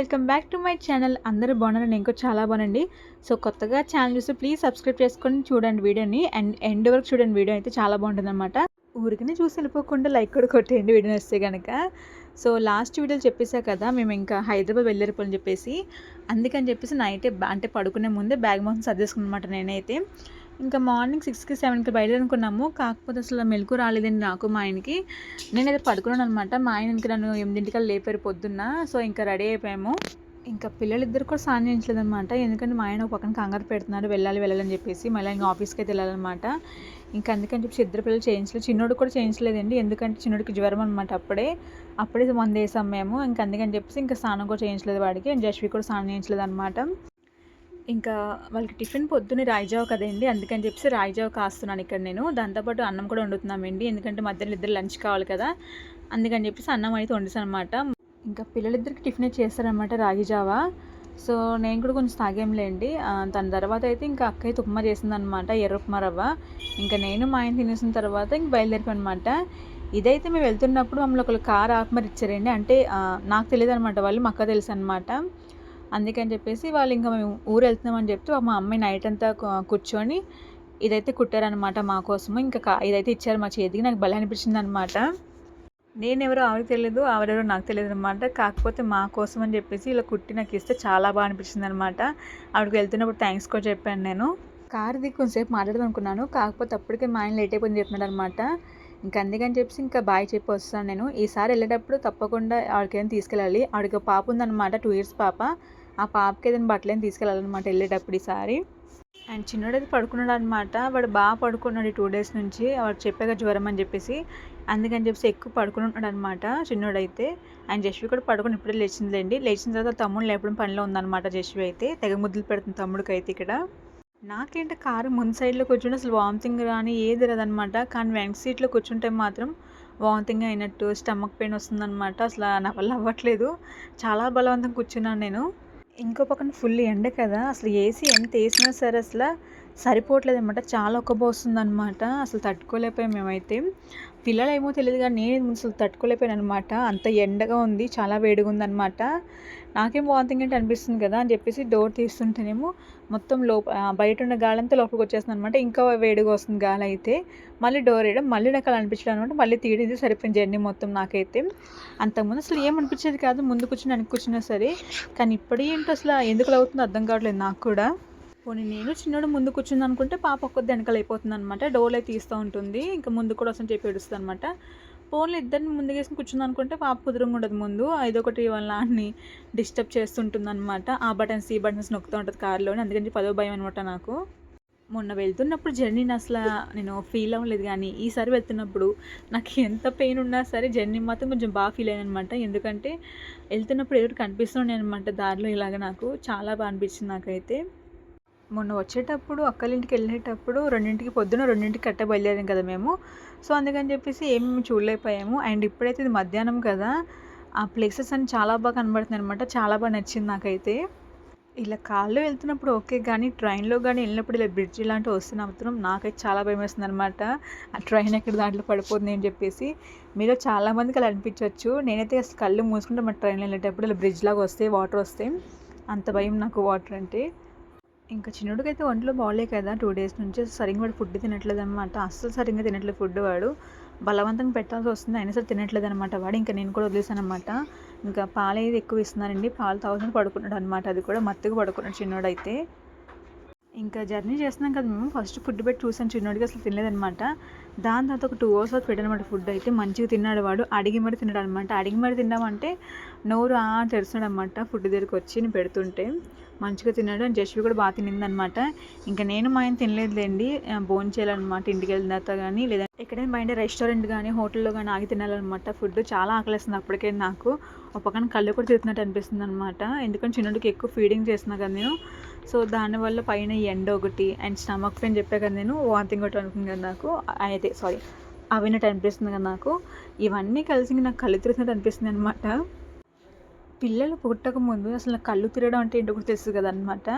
Welcome back to my channel. అందరూ బాగున్నారు, నేను కూడా చాలా బాగున్నానండి. సో కొత్తగా ఛానల్ చూస్తే ప్లీజ్ సబ్స్క్రైబ్ చేసుకొని చూడండి వీడియోని, అండ్ ఎండ్ వరకు చూడండి. వీడియో అయితే చాలా బాగుంటుందన్నమాట. ఊరికనే చూసి వెళ్ళిపోకుండా లైక్ కూడా కొట్టేయండి వీడియో వస్తే కనుక. సో లాస్ట్ వీడియోలో చెప్పేసా కదా, మేము ఇంకా హైదరాబాద్ వెళ్ళిపోని చెప్పేసి, అందుకని చెప్పేసి నైటే అంటే పడుకునే ముందే బ్యాగ్ మొత్తం సర్దేసుకున్నాను అనమాట. నేనైతే ఇంకా మార్నింగ్ 6కి 7కి బయలుదేరుకున్నాము. కాకపోతే అసలు మెలకు రాలేదండి నాకు, మా ఆయనకి. నేనైతే పడుకున్నాను అనమాట. మా ఆయన ఇంకా నన్ను 8ంటికల్లా లేపారు పొద్దున్న. సో ఇంకా రెడీ అయిపోయాము. ఇంకా పిల్లలిద్దరు కూడా స్నానం చేయించలేదనమాట. ఎందుకంటే మా ఆయన ఒక పక్కన కంగారు పెడుతున్నారు, వెళ్ళాలని చెప్పేసి. మళ్ళీ ఇంకా ఆఫీస్కి అయితే వెళ్ళాలన్నమాట. ఇంకా అందుకని చెప్పి ఇద్దరు పిల్లలు చేయించలేదు. చిన్నోడు కూడా చేయించలేదండి, ఎందుకంటే చిన్నోడికి జ్వరం అనమాట. అప్పుడే మందు వేసాం మేము. ఇంకా అందుకని చెప్పేసి ఇంకా స్నానం కూడా చేయించలేదు వాడికి. అండ్ జస్వి కూడా స్నానం చేయించలేదు అనమాట. ఇంకా వాళ్ళకి టిఫిన్ పొద్దున్నే రాయిజావ కదండి, అందుకని చెప్పేసి రాయిజావ కాస్తున్నాను ఇక్కడ నేను. దాంతోపాటు అన్నం కూడా వండుతున్నామండి, ఎందుకంటే మధ్యాహ్నం ఇద్దరు లంచ్ కావాలి కదా. అందుకని చెప్పేసి అన్నం అయితే వండిస్తాను అనమాట. ఇంకా పిల్లలిద్దరికి టిఫిన్ చేస్తారనమాట రాగిజావా. సో నేను కూడా కొంచెం తాగేంలేండి. దాని తర్వాత అయితే ఇంకా అక్క అయితే ఉప్మా చేసిందనమాట, ఎర్ర ఉప్మా రవ్వ. ఇంకా నేను మా ఆయన తినేసిన తర్వాత ఇంక బయలుదేరిపోయి అనమాట. ఇదైతే మేము వెళ్తున్నప్పుడు మమ్మల్ని ఒకళ్ళు కార్ ఆపమరి ఇచ్చారండి. అంటే నాకు తెలియదు అనమాట, వాళ్ళు మా అక్క తెలుసు అనమాట. అందుకని చెప్పేసి వాళ్ళు ఇంకా మేము ఊరు వెళ్తున్నామని చెప్తే మా అమ్మాయి నైట్ అంతా కూర్చొని ఇదైతే కుట్టారనమాట మా కోసము. ఇంకా ఇదైతే ఇచ్చారు మా చేతికి. నాకు భలే అనిపించింది అనమాట. నేనెవరో ఆవిడకి తెలియదు, ఆవిడెవరో నాకు తెలియదు అనమాట. కాకపోతే మా కోసం అని చెప్పేసి ఇలా కుట్టి నాకు ఇస్తే చాలా బాగా అనిపించింది అనమాట. ఆవిడకి వెళ్తున్నప్పుడు థ్యాంక్స్ కూడా చెప్పాను నేను. కార్ దిగి కొంచెంసేపు మాట్లాడదాం అనుకున్నాను, కాకపోతే అప్పటికే మా ఆయన లేట్ అయిపోయింది చెప్తున్నాడు అనమాట. ఇంకా అందుకని చెప్పేసి ఇంకా బాయ్ చెప్పి వస్తాను నేను. ఈసారి వెళ్ళేటప్పుడు తప్పకుండా ఆవిడకి ఏదైనా తీసుకెళ్ళాలి. ఆవిడకి పాప ఉందన్నమాట, 2 years పాప. ఆ పాపకి ఏదైనా బట్టలు తీసుకెళ్ళాలన్నమాట వెళ్ళేటప్పుడు ఈసారి. అండ్ చిన్నోడైతే పడుకున్నాడు అనమాట. వాడు బాగా పడుకున్నాడు 2 days నుంచి. వాడు చెప్పాక జ్వరం అని చెప్పేసి, అందుకని చెప్పేసి ఎక్కువ పడుకుని ఉన్నాడు అనమాట చిన్నోడైతే. అండ్ జస్వి కూడా పడుకుని ఇప్పుడే లేచిందిలేండి. లేచిన తర్వాత తమ్ముడు లేపడం పనిలో ఉందన్నమాట. జస్వి అయితే తెగ ముద్దులు పెడుతుంది తమ్ముడికి అయితే. ఇక్కడ నాకేంటే కారు ముందు సైడ్లో కూర్చుంటే అసలు వామిటింగ్ కానీ ఏది రాదనమాట. కానీ వెనక సీట్లో కూర్చుంటే మాత్రం వామిటింగ్ అయినట్టు, స్టమక్ పెయిన్ వస్తుందన్నమాట. అసలు నా వల్ల అవ్వట్లేదు, చాలా బలవంతంగా కూర్చున్నాను నేను. ఇంకో పక్కన ఫుల్ ఎండ కదా, అసలు ఏసీ ఎంత వేసినా సరే అసలు సరిపోవట్లేదు అనమాట. చాలా ఒక్కబోస్తుంది అనమాట. అసలు తట్టుకోలేకపోయాం మేమైతే. పిల్లలు ఏమో తెలియదు కానీ నేను అసలు తట్టుకోలేకపోయాను అనమాట. అంత ఎండగా ఉంది, చాలా వేడిగా ఉందన్నమాట. నాకేం వామిటింగ్ అంటే అనిపిస్తుంది కదా అని చెప్పేసి డోర్ తీస్తుంటేనేమో మొత్తం బయట ఉన్న గాలి అంతా లోపలికి వచ్చేస్తుంది అనమాట. ఇంకా వేడిగా వస్తుంది గాలి అయితే. మళ్ళీ డోర్ వేయడం, మళ్ళీ నాకు అలా అనిపించడం అనమాట. మళ్ళీ తీయడం సరిపోయింది జర్నీ మొత్తం నాకైతే. అంతకుముందు అసలు ఏమనిపించేది కాదు, ముందు కూర్చుని వెనక్కి కూర్చున్నా సరే. కానీ ఇప్పుడు ఏంటో అసలు ఎందుకు అవుతుందో అర్థం కావట్లేదు నాకు కూడా. పోనీ నేను చిన్నోడు ముందు కూర్చుంది అనుకుంటే పాప ఒక్కది వెనకాల అయిపోతుంది అనమాట. డోర్లు అయితే తీస్తూ ఉంటుంది, ఇంకా ముందు కూడా వస్తుంది చెప్పి ఏడుస్తుంది అనమాట. ఫోన్లో ఇద్దరిని ముందుకేసి కూర్చుంది అనుకుంటే పాప కుదురుగా ఉండదు ముందు. ఇదొకటి వాళ్ళ నాన్ని డిస్టర్బ్ చేస్తుంటుంది అనమాట. ఆ బటన్స్ ఈ బటన్స్ నొక్కుతూ ఉంటుంది కార్లోని. అందుకని పదో భయం అనమాట నాకు. మొన్న వెళ్తున్నప్పుడు జర్నీని అసలు నేను ఫీల్ అవ్వలేదు, కానీ ఈసారి వెళ్తున్నప్పుడు నాకు ఎంత పెయిన్ ఉన్నా సరే జర్నీ మాత్రం కొంచెం బాగా ఫీల్ అయ్యాను అనమాట. ఎందుకంటే వెళ్తున్నప్పుడు ఎవరు కనిపిస్తున్నాయి అనమాట దారిలో. ఇలాగ నాకు చాలా బాగా అనిపించింది నాకైతే. మొన్న వచ్చేటప్పుడు అక్కలింటికి వెళ్ళేటప్పుడు పొద్దున 2ంటికి కట్ట బయలుదేరాం కదా మేము. సో అందుకని చెప్పేసి ఏమి చూడలేకపోయాము. అండ్ ఇప్పుడైతే ఇది మధ్యాహ్నం కదా, ఆ ప్లేసెస్ అన్ని చాలా బాగా కనబడుతున్నాయి అనమాట. చాలా బాగా నచ్చింది నాకైతే. ఇలా కార్లో వెళ్తున్నప్పుడు ఓకే, కానీ ట్రైన్లో కానీ వెళ్ళినప్పుడు ఇలా బ్రిడ్జ్ ఇలాంటివి వస్తే మాత్రం నాకైతే చాలా భయం వేస్తుంది అనమాట. ఆ ట్రైన్ ఎక్కడ దాంట్లో పడిపోతుంది అని చెప్పేసి. మీలో చాలామందికి అలా అనిపించవచ్చు. నేనైతే అసలు కళ్ళు మూసుకుంటే మా ట్రైన్లో వెళ్ళేటప్పుడు ఇలా బ్రిడ్జ్ లాగా వస్తే వాటర్ వస్తే అంత భయం నాకు వాటర్ అంటే. ఇంకా చిన్నోడికి అయితే ఒంట్లో బాగాలే కదా 2 days నుంచి, సరిగ్గా వాడు ఫుడ్ తినట్లేదు అనమాట. అస్సలు సరిగ్గా తినట్లేదు ఫుడ్. వాడు బలవంతంగా పెట్టాల్సి వస్తుంది, అయినా సరే తినట్లేదు అనమాట వాడు. ఇంకా నేను కూడా వదిలేసాను అనమాట. ఇంకా పాలు అయితే ఎక్కువ ఇస్తున్నానండి, పాలు తాగుతుంది పడుకున్నాడు అనమాట. అది కూడా మత్తుగా పడుకున్నాడు చిన్నోడైతే. ఇంకా జర్నీ చేస్తున్నాం కదా మేము, ఫస్ట్ ఫుడ్ పెట్టి చూసాను చిన్నోడికి, అసలు తినలేదనమాట. దాని తర్వాత ఒక 2 hours వరకు పెట్టానమాట ఫుడ్ అయితే. మంచిగా తిన్నాడు వాడు, అడిగి మరి తిన్నాడు అనమాట. అడిగి మరి తిన్నామంటే నోరు తెరుస్తున్నాడు అనమాట ఫుడ్ దగ్గరికి వచ్చి నేను పెడుతుంటే. మంచిగా తిన్నాడు. అండ్ జస్వి కూడా బాగా తినిందనమాట. ఇంకా నేను మా ఆయన తినలేదులేండి, భోజనం చేయాలన్నమాట ఇంటికి వెళ్ళిన తర్వాత. కానీ లేదా ఎక్కడైనా బయట రెస్టారెంట్ కానీ హోటల్లో కానీ ఆగి తినాలన్నమాట. ఫుడ్ చాలా ఆకలిస్తుంది అప్పటికే నాకు. ఒక పక్కన కళ్ళు కూడా తిరుగుతున్నట్టు అనిపిస్తుంది అనమాట. ఎందుకంటే చిన్నడికి ఎక్కువ ఫీడింగ్ చేస్తున్నా కదా నేను. సో దానివల్ల పైన ఎండ ఒకటి, అండ్ స్టమక్ పెయిన్ చెప్పా కదా నేను, వాంతింగ్ ఒకటి అనుకుంది కదా నాకు. అయితే అవినట్టు అనిపిస్తుంది కదా నాకు. ఇవన్నీ కలిసి నాకు కళ్ళు తిరుగుతున్నట్టు అనిపిస్తుంది అనమాట. పిల్లలు పుట్టక ముందు అసలు కళ్ళు తిరగడం అంటే ఏంటో కూడా తెలుసు కదా అనమాట.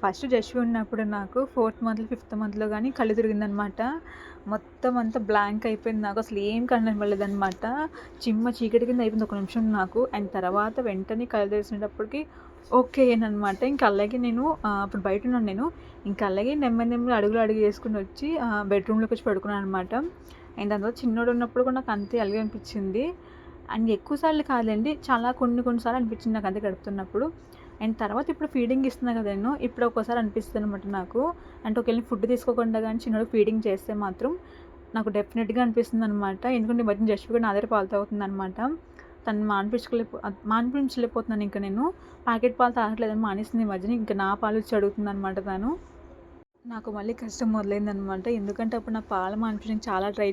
ఫస్ట్ జస్ట్ ఉన్నప్పుడు నాకు 4th మంత్లో 5th మంత్లో కానీ కళ్ళు తిరిగిందనమాట. మొత్తం అంతా బ్లాంక్ అయిపోయింది నాకు. అసలు ఏం కనబడలేదనమాట. చిమ్మ చీకటి కింద అయిపోయింది ఒక నిమిషం నాకు. అండ్ తర్వాత వెంటనే కళ్ళు తెరిచేటప్పటికి ఓకే అయ్యాననమాట. ఇంకా అలాగే నేను అప్పుడు బయట ఉన్నాను నేను. ఇంకా అలాగే నెమ్మది నెమ్మది అడుగు వేసుకుని వచ్చి బెడ్రూమ్లోకి వచ్చి పడుకున్నాను అనమాట. అండ్ దాని తర్వాత చిన్నోడు ఉన్నప్పుడు కూడా నాకు అంతే అలాగే అనిపించింది. అండ్ ఎక్కువ సార్లు కాదండి, చాలా కొన్నిసార్లు అనిపించింది నాకు అంతే గడుపుతున్నప్పుడు. అండ్ తర్వాత ఇప్పుడు ఫీడింగ్ ఇస్తున్నా కదా నేను, ఇప్పుడు ఒక్కోసారి అనిపిస్తుంది అనమాట నాకు. అంటే ఒకవేళ ఫుడ్ తీసుకోకుండా కానీ చిన్నోడికి ఫీడింగ్ చేస్తే మాత్రం నాకు డెఫినెట్గా అనిపిస్తుంది అనమాట. ఎందుకంటే ఈ మధ్యన జస్ట్ కూడా నా దగ్గర పాలు తాగుతుంది అనమాట. తను మానిపించలేకపోతున్నాను. ఇంకా నేను ప్యాకెట్ పాలు తాగట్లేదని మానేస్తుంది ఈ మధ్యన. ఇంకా నా పాలు ఇచ్చి అడుగుతుంది అనమాట తను. నాకు మళ్ళీ కష్టం మొదలైందనమాట. ఎందుకంటే అప్పుడు నా పాలు మానిపించడానికి చాలా ట్రై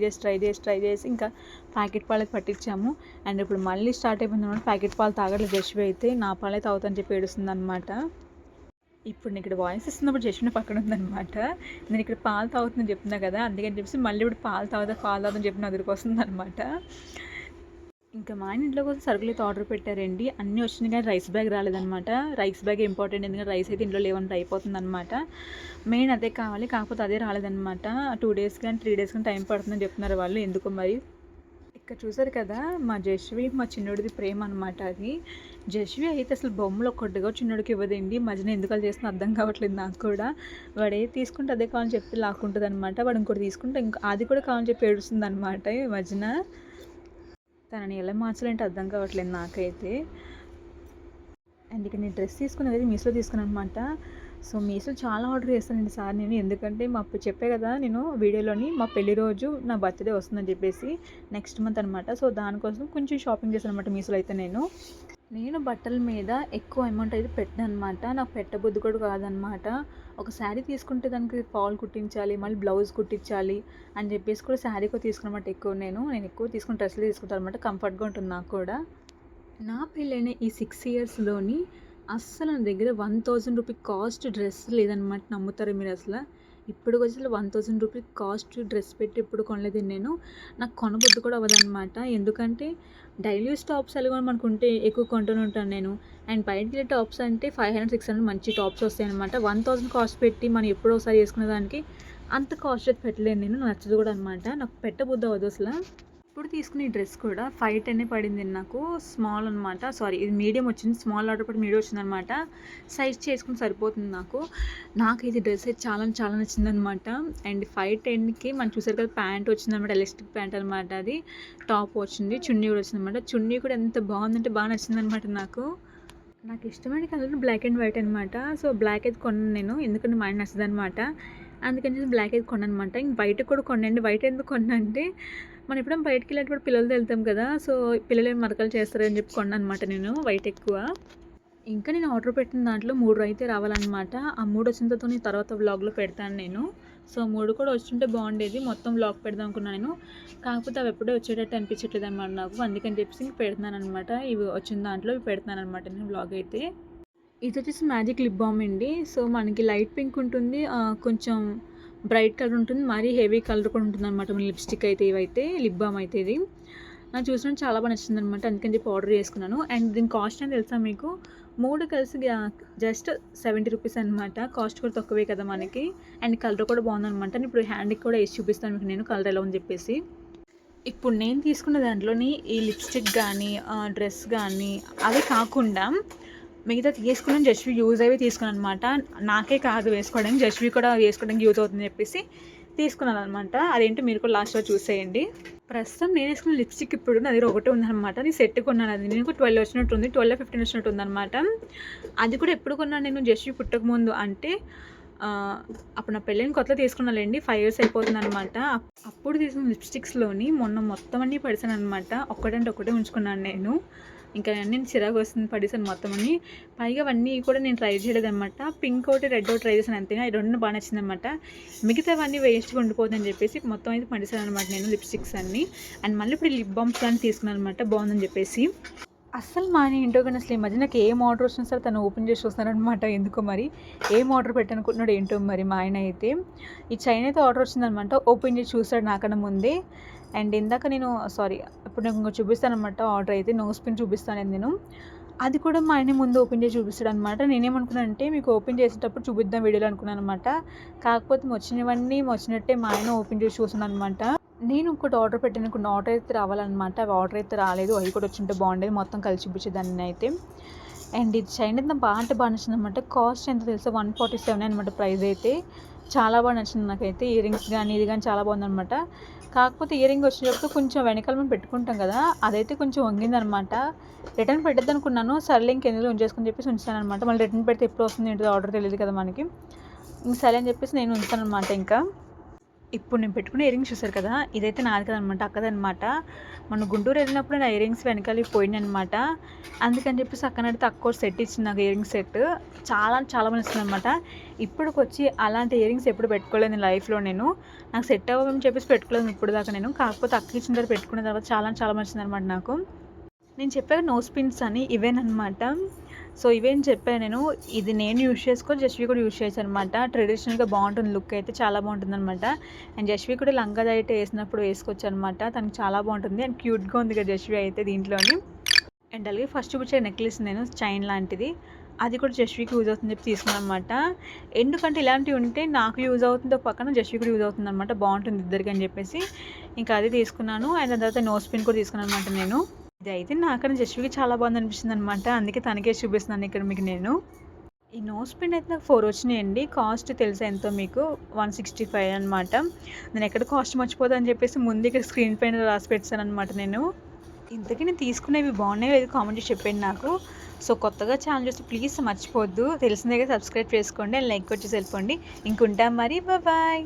చేసి ఇంకా ప్యాకెట్ పాలకి పట్టించాము. అండ్ ఇప్పుడు మళ్ళీ స్టార్ట్ అయిపోయింది అనమాట. ప్యాకెట్ పాలు తాగట్లేదు జస్ట్ అయితే, నా పాలే తాగుతాను చెప్పి ఏడుస్తుంది అనమాట. ఇప్పుడు నేను ఇక్కడ వాయిస్ ఇస్తున్నప్పుడు జస్ట్ పక్కన ఉందనమాట. నేను ఇక్కడ పాలు తాగుతుందని చెప్తున్నా కదా, అందుకని చెప్పేసి మళ్ళీ ఇప్పుడు పాలు తాగుదని చెప్పి నా దగ్గరికి వస్తుంది అనమాట. ఇంకా మా ఆయన ఇంట్లో కోసం సరుకులు అయితే ఆర్డర్ పెట్టారండి. అన్నీ వచ్చినాయి కానీ రైస్ బ్యాగ్ రాలేదనమాట. రైస్ బ్యాగ్ ఇంపార్టెంట్, ఎందుకంటే రైస్ అయితే ఇంట్లో లేవంటే అయిపోతుంది అనమాట. మెయిన్ అదే కావాలి, కాకపోతే అదే రాలేదనమాట. 2 డేస్ కానీ 3 డేస్ కానీ టైం పడుతుందని చెప్తున్నారు వాళ్ళు. ఎందుకో మరి. ఇక్కడ చూసారు కదా మా జస్వి మా చిన్నోడిది ప్రేమ అనమాట అది. జస్వి అయితే అసలు బొమ్మలు ఒక్కటిగా చిన్నోడికి ఇవ్వదండి. మధ్యన ఎందుకు అలా చేస్తున్నా అర్థం కావట్లేదు నాకు కూడా. వాడు ఏది తీసుకుంటే అదే కావాలని చెప్పి లాక్కుంటుంది అనమాట. వాడు ఇంకోటి తీసుకుంటే ఇంకా అది కూడా కావాలని చెప్పి ఏడుస్తుంది అనమాట ఈ మధ్యన. తనని ఎలా మార్చాలంటే అర్థం కావట్లేదు నాకైతే. అండ్ ఇక్కడ నేను డ్రెస్ తీసుకున్నది అయితే మీషోలో తీసుకున్నాను అనమాట. సో మీషోలో చాలా ఆర్డర్ చేస్తానండి సార్ నేను. ఎందుకంటే చెప్పే కదా నేను వీడియోలోని, మా పెళ్లి రోజు నా బర్త్డే వస్తుందని చెప్పేసి నెక్స్ట్ మంత్ అనమాట. సో దానికోసం కొంచెం షాపింగ్ చేశాను అనమాట మీషోలో అయితే నేను బట్టల మీద ఎక్కువ అమౌంట్ అయితే పెట్టాను అనమాట. నాకు పెట్టబుద్ధి కూడా కాదనమాట. ఒక శారీ తీసుకుంటే దానికి ఫాల్ కుట్టించాలి, మళ్ళీ బ్లౌజ్ కుట్టించాలి అని చెప్పేసి కూడా శారీ కూడా తీసుకున్నమాట ఎక్కువ. నేను ఎక్కువ తీసుకుని డ్రెస్సులు తీసుకుంటాను అనమాట. కంఫర్ట్గా ఉంటుంది నాకు కూడా. నా పెళ్ళైన ఈ 6 ఇయర్స్లోని అస్సలు నా దగ్గర 1000 రూపీ కాస్ట్ డ్రెస్ లేదనమాట. నమ్ముతారు మీరు అసలు? ఇప్పుడు అసలు 1000 రూపీ కాస్ట్ డ్రెస్ పెట్టి ఇప్పుడు కొనలేదు నేను. నాకు కొనబుద్ధి కూడా అవ్వదన్నమాట. ఎందుకంటే డైలీ యూస్ టాప్స్ ఎలాగో మనకుంటే ఎక్కువ కొంటూనే ఉంటాను నేను. అండ్ బయటికి వెళ్ళే టాప్స్ అంటే 500, 600 మంచి టాప్స్ వస్తాయి అనమాట. 1000 కాస్ట్ పెట్టి మనం ఎప్పుడో ఒకసారి వేసుకునే దానికి అంత కాస్ట్ అయితే పెట్టలేను నేను. నచ్చదు కూడా అనమాట. నాకు పెట్టబుద్ధి అవ్వదు అసలు. ఇప్పుడు తీసుకునే డ్రెస్ కూడా 510 పడింది నాకు. స్మాల్ అనమాట, సారీ ఇది మీడియం వచ్చింది. స్మాల్ ఆర్డర్ పడి మీడియం వచ్చిందనమాట. సైజ్ చేసుకుని సరిపోతుంది నాకు ఇది డ్రెస్ అయితే చాలా చాలా నచ్చిందనమాట. అండ్ 510కి మనం చూసారు కదా ప్యాంట్ వచ్చిందనమాట. ఎలాస్టిక్ ప్యాంట్ అనమాట. అది టాప్ వచ్చింది, చున్నీ కూడా వచ్చిందనమాట. చున్నీ కూడా ఎంత బాగుందంటే బాగా నచ్చిందనమాట నాకు ఇష్టమైన కలర్ బ్లాక్ అండ్ వైట్ అనమాట. సో బ్లాక్ అయితే కొన్నాను నేను, ఎందుకంటే మా ఆయన నచ్చదు అనమాట. అందుకని చెప్పి బ్లాక్ అయితే కొన్నాను అనమాట. ఇంక వైట్ కూడా కొనండి. వైట్ ఎందుకు కొన్నా అంటే మనం ఎప్పుడైనా బయటకు వెళ్ళేటప్పుడు పిల్లలతో వెళ్తాం కదా, సో పిల్లలు ఏమి మరకలు చేస్తారని చెప్పి కొన్నాను అనమాట నేను వైట్ ఎక్కువ. ఇంకా నేను ఆర్డర్ పెట్టిన దాంట్లో 3 అయితే రావాలన్నమాట. ఆ 3 వచ్చిన తర్వాత వ్లాగ్లో పెడతాను నేను. సో 3 కూడా వచ్చుంటే బాగుండేది. మొత్తం వ్లాగ్ పెడదాం అనుకున్నాను నేను. కాకపోతే అవి ఎప్పుడో వచ్చేటట్టు అనిపించట్లేదు అనమాట నాకు. అందుకని చెప్పేసి ఇంక పెడుతున్నాను అనమాట. ఇవి వచ్చిన దాంట్లో ఇవి పెడుతున్నాను అనమాట నేను వ్లాగ్ అయితే. ఇది వచ్చేసి మ్యాజిక్ లిప్ బామ్ అండి. సో మనకి లైట్ పింక్ ఉంటుంది, కొంచెం బ్రైట్ కలర్ ఉంటుంది, మరీ హెవీ కలర్ కూడా ఉంటుంది అనమాట. మన లిప్స్టిక్ అయితే ఇవైతే లిప్ బామ్ అయితే ఇది నాకు చూసినట్టు చాలా బాగా నచ్చింది అనమాట. అందుకని చెప్పి ఆర్డర్ చేసుకున్నాను. అండ్ దీని కాస్ట్ అని తెలుసా మీకు? 3 కలిసి జస్ట్ 70 రూపీస్ అనమాట. కాస్ట్ కూడా తక్కువే కదా మనకి. అండ్ కలర్ కూడా బాగుందనమాట. ఇప్పుడు హ్యాండ్కి కూడా వేసి చూపిస్తాను మీకు నేను కలర్ ఎలా అని చెప్పేసి. ఇప్పుడు నేను తీసుకున్న దాంట్లోని ఈ లిప్స్టిక్ కానీ డ్రెస్ కానీ అవి కాకుండా మిగతా తీసుకున్నాను. జస్వి యూజ్ అవి తీసుకున్నాను అనమాట. నాకే కాదు వేసుకోవడానికి, జస్వి కూడా వేసుకోవడానికి యూజ్ అవుతుందని చెప్పేసి తీసుకున్నాను అనమాట. అదేంటో మీరు కూడా లాస్ట్లో చూసేయండి. ప్రస్తుతం నేను వేసుకున్న లిప్స్టిక్ ఇప్పుడు నా దగ్గర ఒకటే ఉందన్నమాట. నేను సెట్ కొన్నాను. అది నేను 12 వచ్చినట్టు ఉంది, 12-15 వచ్చినట్టు ఉందన్నమాట. అది కూడా ఎప్పుడు కొన్నాను నేను? జస్వి పుట్టక ముందు, అంటే అప్పుడు నా పెళ్ళైన కొత్తలో తీసుకున్నానండి. 5 years అయిపోతుంది అనమాట. అప్పుడు తీసుకున్న లిప్స్టిక్స్లోని మొన్న మొత్తం అన్నీ పడిసాను అనమాట. ఒక్కటంటే ఒకటే ఉంచుకున్నాను నేను. ఇంకా అన్నీ చిరాకు వస్తుంది, పడేసాను మొత్తం అన్నీ. పైగా అవన్నీ కూడా నేను ట్రై చేయలేదు అనమాట. పింక్ ఒకటి, రెడ్ ఒకటి ట్రై చేశాను అంతేగా. ఈ 2 బాగా నచ్చింది అనమాట. మిగతావన్నీ వేస్ట్గా ఉండిపోతుందని చెప్పేసి మొత్తం అయితే పడేసాను అనమాట నేను లిప్స్టిక్స్ అన్నీ. అండ్ మళ్ళీ ఇప్పుడు లిప్ బామ్స్ కానీ తీసుకున్నాను అనమాట, బాగుందని చెప్పేసి. అస్సలు మా ఆయన ఏంటో కానీ అసలు ఈ మధ్య నాకు ఏం ఆర్డర్ వచ్చినా సరే తను ఓపెన్ చేసి వస్తానమాట. ఎందుకో మరి ఏం ఆర్డర్ పెట్టనుకుంటున్నాడు ఏంటో మరి మా ఆయన అయితే. ఈ చైన్ అయితే ఆర్డర్ వచ్చిందనమాట. ఓపెన్ చేసి చూస్తాడు నాకన్నా ముందే. అండ్ ఇందాక నేను ఇప్పుడు నేను ఇంకా చూపిస్తాను అనమాట ఆర్డర్ అయితే. నోస్ పిన్ చూపిస్తాను నేను. అది కూడా మా ఆయనే ముందు ఓపెన్ చేసి చూపిస్తాడనమాట. నేనేమనుకున్నానంటే మీకు ఓపెన్ చేసేటప్పుడు చూపిద్దాం వీడియోలో అనుకున్నాననమాట. కాకపోతే వచ్చినవన్నీ వచ్చినట్టే మా ఆయన ఓపెన్ చేసి చూసాడనమాట. నేను ఇంకోటి ఆర్డర్ పెట్టాను. కొన్ని ఆర్డర్ అయితే రావాలన్నమాట. అవి ఆర్డర్ అయితే రాలేదు. అవి కూడా వచ్చుంటే బాగుండేది. మొత్తం కలిసి చూపించేదాన్ని నేనైతే. అండ్ ఇది చైన్ అయితే నాకు బాగా అంటే బాగా నచ్చిందనమాట. కాస్ట్ ఎంత తెలుసా 147 అనమాట ప్రైస్ అయితే. చాలా బాగా నచ్చింది నాకైతే. ఇయర్ రింగ్స్ కానీ ఇది కానీ చాలా బాగుందనమాట. కాకపోతే ఇయర్ రింగ్ వచ్చేటప్పుడు కొంచెం వెనకాల మనం పెట్టుకుంటాం కదా, అదైతే కొంచెం వంగిందనమాట. రిటర్న్ పెట్టద్దు అనుకున్నాను. సర్లే ఇంకెందులో ఉంచేసుకొని చెప్పేసి ఉంచానమాట. మళ్ళీ రిటర్న్ పెడితే ఎప్పుడు వస్తుంది ఏంటో ఆర్డర్ తెలియదు కదా మనకి. ఇంక సరే అని చెప్పేసి నేను ఉంచానమాట. ఇంకా ఇప్పుడు నేను పెట్టుకునే ఇయర్ రింగ్స్ చూసారు కదా, ఇదైతే నాది కదనమాట, అక్కదనమాట. మన గుంటూరు వెళ్ళినప్పుడు నా ఇయర్ రింగ్స్ వెనకాల పోయినాయనమాట. అందుకని చెప్పేసి అక్కడ అడిగితే అక్క సెట్ ఇచ్చింది నాకు ఇయర్ రింగ్స్ సెట్. చాలా చాలా మంది ఇస్తుందనమాట. ఇప్పటికొచ్చి అలాంటి ఇయర్ రింగ్స్ ఎప్పుడు పెట్టుకోలేదు నేను లైఫ్లో. నాకు సెట్ అవ్వమని చెప్పేసి పెట్టుకోలేదు ఇప్పుడు దాకా నేను. కాకపోతే అక్క ఇచ్చిన తర్వాత పెట్టుకున్న తర్వాత చాలా చాలా మంచిది అనమాట నాకు. నేను చెప్పాను నోస్ పిన్స్ అని ఇవేనమాట. సో ఇవేం చెప్పాను నేను. ఇది నేను యూజ్ చేసుకో, జస్వి కూడా యూజ్ చేశాను అనమాట. ట్రెడిషనల్గా బాగుంటుంది, లుక్ అయితే చాలా బాగుంటుంది అనమాట. అండ్ జస్వి కూడా లంగా అయితే వేసినప్పుడు వేసుకోవచ్చు అనమాట. తనకు చాలా బాగుంటుంది అండ్ క్యూట్గా ఉంది కదా జస్వి అయితే దీంట్లోని. అండ్ అలాగే ఫస్ట్ చూపించే నెక్లెస్ నేను చైన్ లాంటిది, అది కూడా జస్వికి యూజ్ అవుతుందని చెప్పి తీసుకున్నాను అనమాట. ఎందుకంటే ఇలాంటివి ఉంటే నాకు యూజ్ అవుతుందో పక్కన జస్వి కూడా యూజ్ అవుతుంది అనమాట. బాగుంటుంది ఇద్దరికి అని చెప్పేసి ఇంకా అది తీసుకున్నాను. అండ్ దాని తర్వాత నోస్ పిన్ కూడా తీసుకున్నాను అనమాట నేను. ఇది అయితే నాకన్నా జస్వికి చాలా బాగుంది అనిపిస్తుంది అనమాట. అందుకే తనకే చూపిస్తున్నాను ఇక్కడ మీకు నేను. ఈ నోస్ పిన్ అయితే నాకు 4 వచ్చినాయండి. కాస్ట్ తెలుసా ఎంతో మీకు? 165 అనమాట. నేను ఎక్కడ కాస్ట్ మర్చిపోతా అని చెప్పేసి ముందు ఇక్కడ స్క్రీన్ పైన రాసి పెట్టాను అనమాట నేను. ఇంతకీ నేను తీసుకునేవి బాగున్నాయి లేదు కామెంట్ చేసి చెప్పండి నాకు. సో కొత్తగా ఛానల్ చూస్తే ప్లీజ్ మర్చిపోవద్దు, తెలిసిందే కదా, సబ్స్క్రైబ్ చేసుకోండి అండ్ లైక్ వచ్చేసి వెళ్ళిపోండి. ఇంకుంటాం మరి, బాయ్.